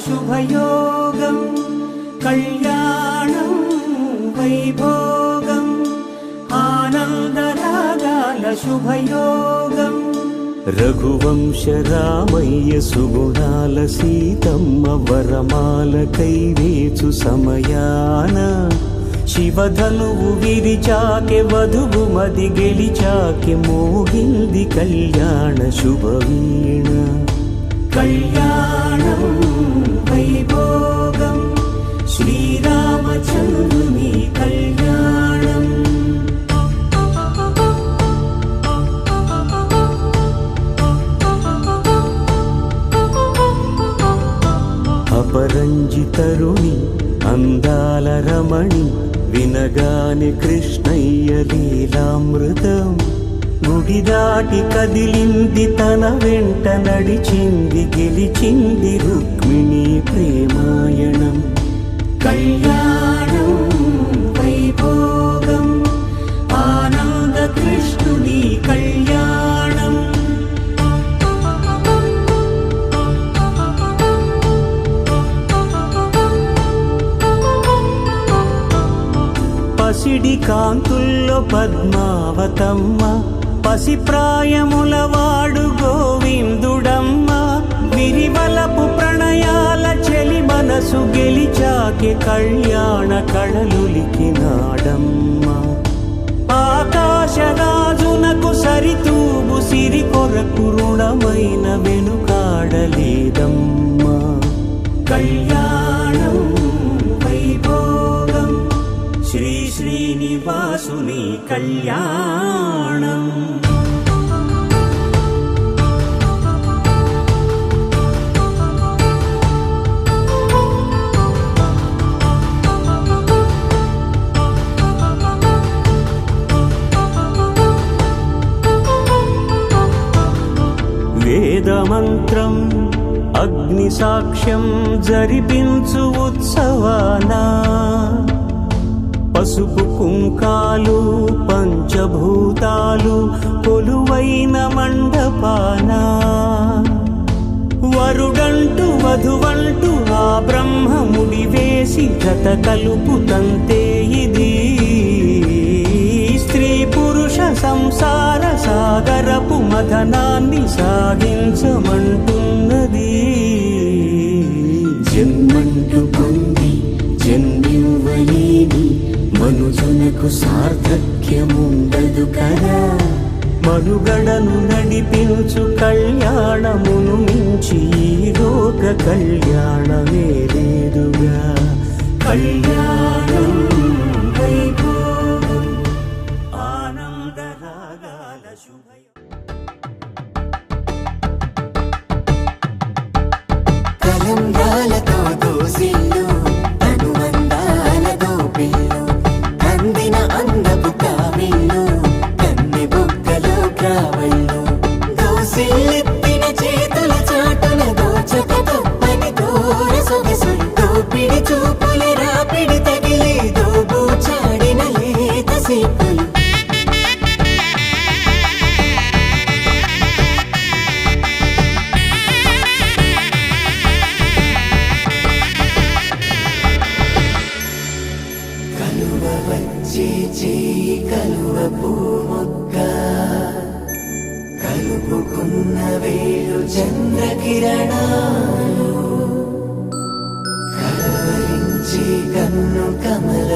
శుభయోగం కళ్యాణం వైభోగం ఆనందరాగాల శుభయోగం రఘువంశ రామయ్య సుగుణాల సీతమ్మ వరమాల కైవేచు సమయాన శివధనువు విరిచాకె వధువు మది గెలిచాకె మోగింది కళ్యాణ శుభవీణ కళ్యాణం వైభోగం శ్రీరామచంద్రుని కళ్యాణం అపరంజి తరుణి అందాల రమణి వినగాని కృష్ణయ్య లీలామృతం గుడి దాటి కదిలింది తన వెంట నడిచింది గెలిచింది రుక్మిణి ప్రేమాయణం కళ్యాణం వైభోగం ఆనంద కృష్ణుని కళ్యాణం పసిడి కాంతుల్లో పద్మావతమ్మ పసిప్రాయముల వాడు గోవిందుడమ్మ విరివలపు ప్రణయాల చెలి మనసు గెలిచాకె కళ్యాణ కళలులికినాడమ్మ ఆకాశరాజునకు సరితూగు సిరి కొరకు రుణమైన వెనుకాడలేదమ్మా కళ్యాణం వైభోగం శ్రీ శ్రీనివాసుని కళ్యాణం వేదమంత్రం అగ్ని సాక్ష్యం జరిపించు ఉత్సవానా పసుపు కుంకాలు పంచభూతాలు కొలువైన మండపాన వరుడంటూ వధువంటూ ఆ బ్రహ్మముడి వేసి జత కలుపుతంతే ఇది స్త్రీ పురుష సంసార సాగరపు మథనాన్ని సాగించమంటున్నది జన్మంటూ పొంది జన్మివ్వలేని మనుజునకు సార్థక్యముండదు కదా మనుగడను నడిపించు కళ్యాణమును మించి ఈ లోక కళ్యాణమే లేదుగా కళ్యాణం వైభోగం ఆనందరాగాల కలంబ్రాలతో దోసిల్లు అనుబంధాలతో పిల్లు అందిన అందపు కావిళ్ళు కన్నె బొక్కలో కావళ్ళు దోసిల్లెత్తిన చేతుల చాటున దోచక తప్పని దూర సొగసులు దోపిడి చూపుల రాపిడి తగిలి దోబూచాడిన లేత సీపులు కలువ పూముక్క కలుపుకున్న వేలు చంద్రకిరణాలు కలవరించి కన్ను కమల